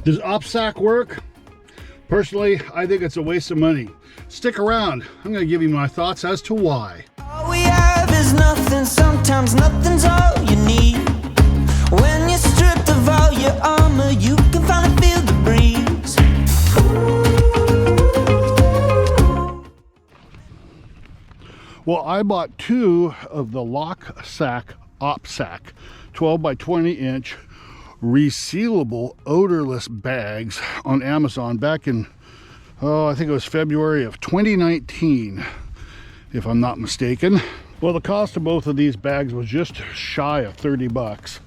Does OPSAK work? Personally, I think it's a waste of money. Stick around. I'm going to give you my thoughts as to why. All we have is nothing, sometimes nothing's all you need. When you're stripped of all your armor, you can finally feel the breeze. Well, I bought 2 of the aLOKSAK OPSAK 12 by 20 inch resealable odorless bags on Amazon back in, I think it was February of 2019, if I'm not mistaken. Well, the cost of both of these bags was just shy of 30 bucks.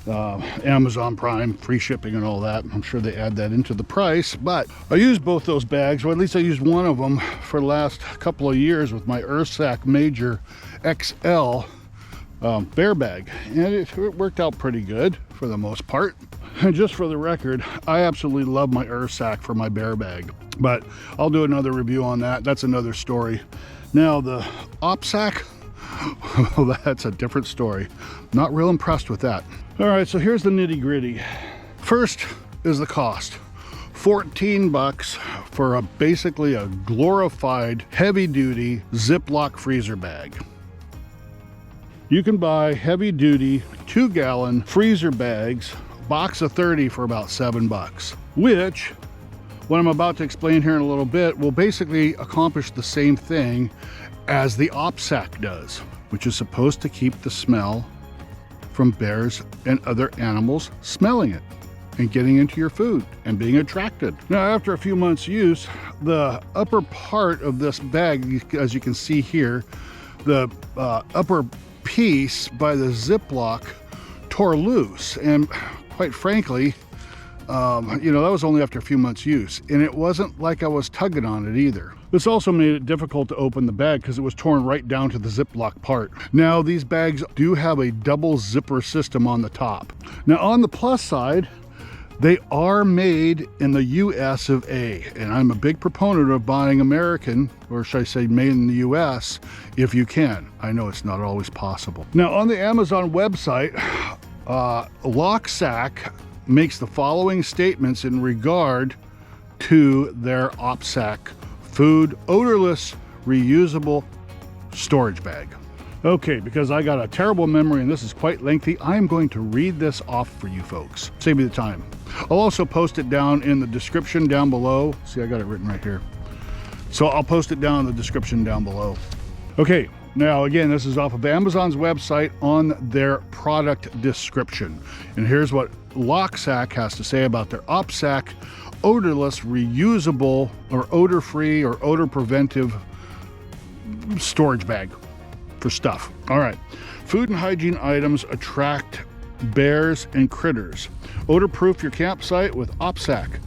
Amazon Prime, free shipping and all that. I'm sure they add that into the price, but I used both those bags, or at least I used one of them for the last couple of years with my aLOKSAK Major XL bear bag, and it worked out pretty good for the most part. And just for the record, I absolutely love my aLOKSAK for my bear bag, but I'll do another review on that. That's another story. Now the OPSAK, well, that's a different story. Not real impressed with that. All right, so here's the nitty gritty. First is the cost. 14 bucks for basically a glorified heavy duty Ziploc freezer bag. You can buy heavy duty 2-gallon freezer bags, box of 30 for about 7 bucks, which what I'm about to explain here in a little bit will basically accomplish the same thing as the OPSAK does, which is supposed to keep the smell from bears and other animals smelling it and getting into your food and being attracted. Now, after a few months use, the upper part of this bag, as you can see here, the upper piece by the Ziploc tore loose, and quite frankly, you know, that was only after a few months use, and it wasn't like I was tugging on it either. This also made it difficult to open the bag because it was torn right down to the Ziploc part. Now, these bags do have a double zipper system on the top. Now, on the plus side, they are made in the US of A, and I'm a big proponent of buying American, or should I say made in the US, if you can. I know it's not always possible. Now, on the Amazon website, aLOKSAK makes the following statements in regard to their OPSAK food odorless reusable storage bag. Okay, because I got a terrible memory and this is quite lengthy, I'm going to read this off for you folks. Save me the time. I'll also post it down in the description down below. See, I got it written right here. So I'll post it down in the description down below. Okay, now again, this is off of Amazon's website on their product description. And here's what aLOKSAK has to say about their OPSAK odorless, reusable, or odor-free, or odor-preventive storage bag for stuff. All right. Food and hygiene items attract bears and critters. Odor-proof your campsite with OPSAK.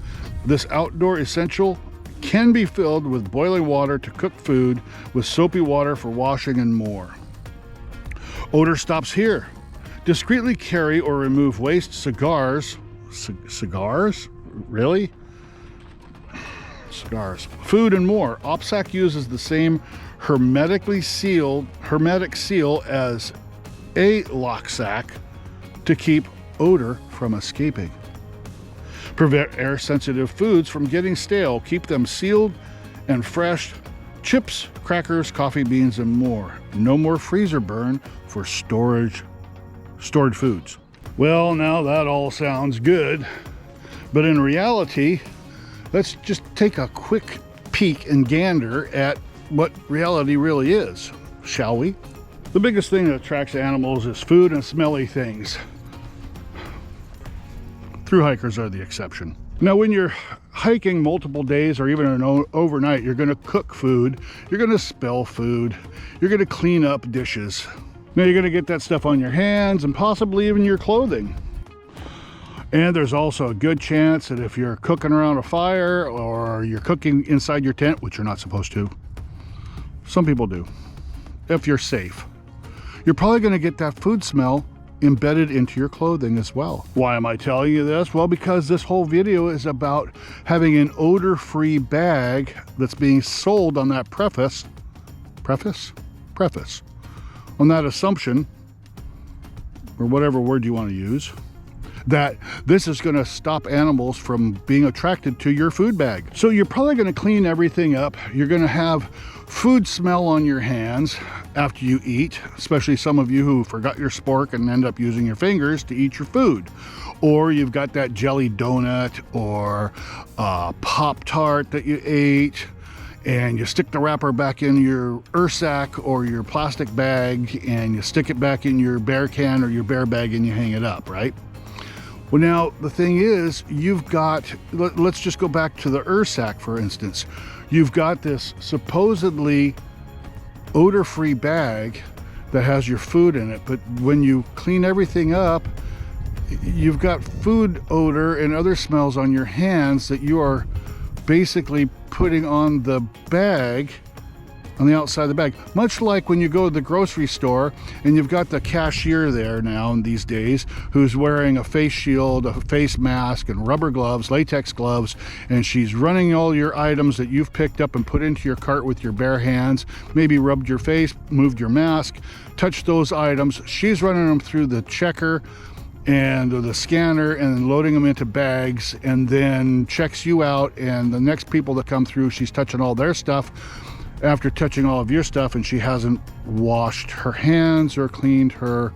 This outdoor essential can be filled with boiling water to cook food, with soapy water for washing, and more. Odor stops here. Discreetly carry or remove waste cigars. Cigars? Really? Cigars. Food and more. OPSAK uses the same hermetic seal as aLOKSAK to keep odor from escaping. Prevent air-sensitive foods from getting stale. Keep them sealed and fresh. Chips, crackers, coffee beans, and more. No more freezer burn for stored foods. Well, now that all sounds good, but in reality, let's just take a quick peek and gander at what reality really is, shall we? The biggest thing that attracts animals is food and smelly things. Thru hikers are the exception. Now, when you're hiking multiple days or even overnight, you're gonna cook food, you're gonna spill food, you're gonna clean up dishes. Now, you're gonna get that stuff on your hands and possibly even your clothing. And there's also a good chance that if you're cooking around a fire or you're cooking inside your tent, which you're not supposed to, some people do, if you're safe, you're probably gonna get that food smell embedded into your clothing as well. Why am I telling you this? Well, because this whole video is about having an odor-free bag that's being sold on that preface, on that assumption, or whatever word you want to use, that this is going to stop animals from being attracted to your food bag. So you're probably going to clean everything up. You're going to have food smell on your hands after you eat, especially some of you who forgot your spork and end up using your fingers to eat your food. Or you've got that jelly donut or Pop-Tart that you ate, and you stick the wrapper back in your aLOKSAK or your plastic bag, and you stick it back in your bear can or your bear bag, and you hang it up, right? Well, now the thing is, you've got, let's just go back to the aLOKSAK, for instance. You've got this supposedly odor-free bag that has your food in it, but when you clean everything up, you've got food odor and other smells on your hands that you are basically putting on the bag, on the outside of the bag. Much like when you go to the grocery store and you've got the cashier there now in these days who's wearing a face shield, a face mask, and rubber gloves, latex gloves, and she's running all your items that you've picked up and put into your cart with your bare hands, maybe rubbed your face, moved your mask, touched those items. She's running them through the checker and the scanner and loading them into bags, and then checks you out, and the next people that come through, she's touching all their stuff after touching all of your stuff, and she hasn't washed her hands or cleaned her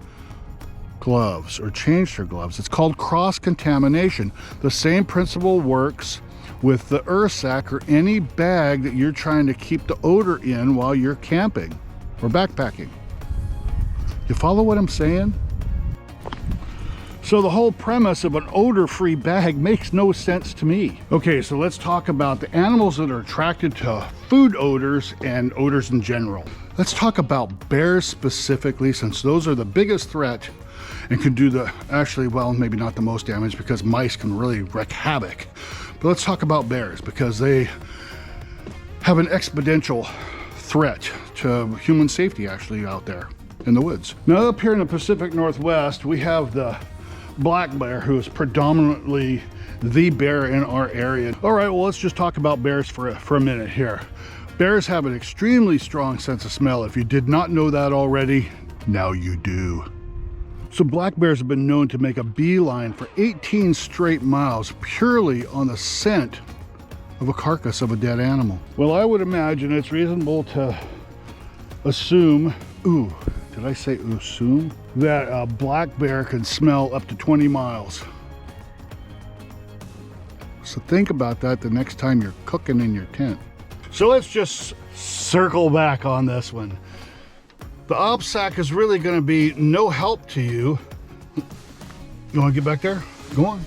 gloves or changed her gloves. It's called cross-contamination. The same principle works with the aLOKSAK or any bag that you're trying to keep the odor in while you're camping or backpacking. You follow what I'm saying? So the whole premise of an odor-free bag makes no sense to me. Okay, so let's talk about the animals that are attracted to food odors and odors in general. Let's talk about bears specifically, since those are the biggest threat and can do the, actually, well, maybe not the most damage because mice can really wreak havoc. But let's talk about bears because they have an exponential threat to human safety actually out there in the woods. Now up here in the Pacific Northwest, we have the black bear, who is predominantly the bear in our area. All right, well, let's just talk about bears for a minute here. Bears have an extremely strong sense of smell. If you did not know that already, now you do. So black bears have been known to make a beeline for 18 straight miles purely on the scent of a carcass of a dead animal. Well, I would imagine it's reasonable to assume, did I say assume? That a black bear can smell up to 20 miles. So think about that the next time you're cooking in your tent. So let's just circle back on this one. The aLOKSAK is really going to be no help to you. You want to get back there? Go on.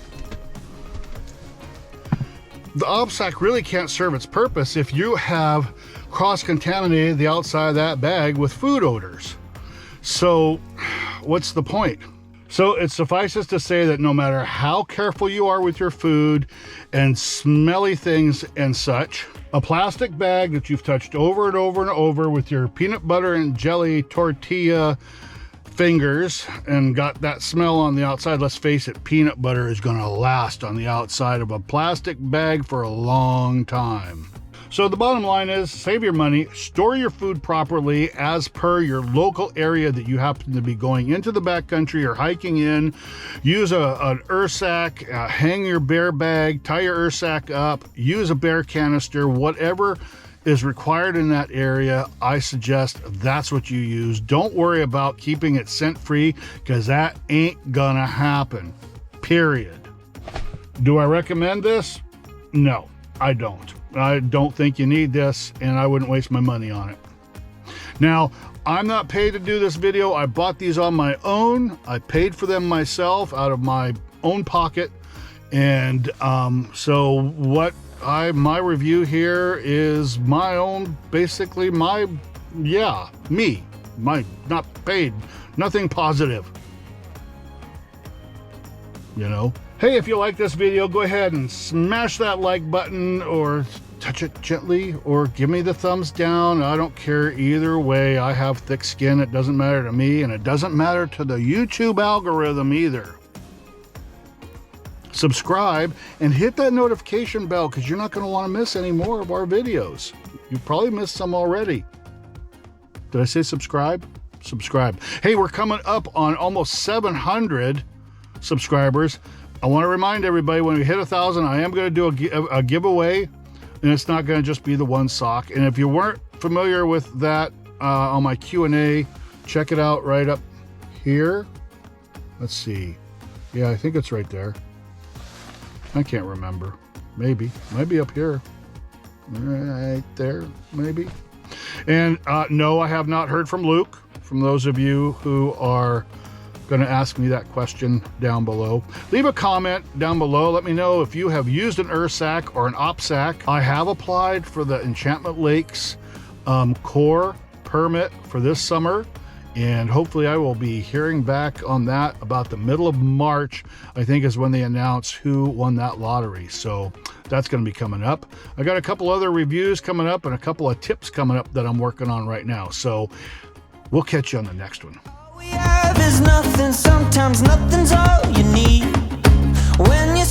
The aLOKSAK really can't serve its purpose if you have cross-contaminated the outside of that bag with food odors. So what's the point? So it suffices to say that no matter how careful you are with your food and smelly things and such, a plastic bag that you've touched over and over and over with your peanut butter and jelly tortilla fingers and got that smell on the outside, let's face it, peanut butter is going to last on the outside of a plastic bag for a long time. So the bottom line is, save your money, store your food properly as per your local area that you happen to be going into the backcountry or hiking in. Use an aLOKSAK, hang your bear bag, tie your aLOKSAK up, use a bear canister, whatever is required in that area. I suggest that's what you use. Don't worry about keeping it scent-free because that ain't gonna happen, period. Do I recommend this? No, I don't. I don't think you need this, and I wouldn't waste my money on it. Now, I'm not paid to do this video. I bought these on my own. I paid for them myself out of my own pocket. And so what my review here is my own, basically me, not paid, nothing positive, you know. Hey, if you like this video, go ahead and smash that like button or touch it gently or give me the thumbs down. I don't care either way. I have thick skin. It doesn't matter to me, and it doesn't matter to the YouTube algorithm either. Subscribe and hit that notification bell because you're not going to want to miss any more of our videos. You probably missed some already. Did I say subscribe? Subscribe. Hey, we're coming up on almost 700 subscribers. I want to remind everybody, when we hit 1,000, I am going to do a giveaway, and it's not going to just be the one sock. And if you weren't familiar with that on my Q&A, check it out right up here. Let's see. Yeah, I think it's right there. I can't remember. Maybe. Might be up here. Right there, maybe. And no, I have not heard from Luke. From those of you who are going to ask me that question down below, leave a comment down below. Let me know if you have used an airsack or an OPSAK. I have applied for the Enchantment Lakes core permit for this summer, and hopefully I will be hearing back on that about the middle of March, I think, is when they announce who won that lottery. So that's going to be coming up. I got a couple other reviews coming up and a couple of tips coming up that I'm working on right now. So we'll catch you on the next one. All we have is nothing, sometimes nothing's all you need. When you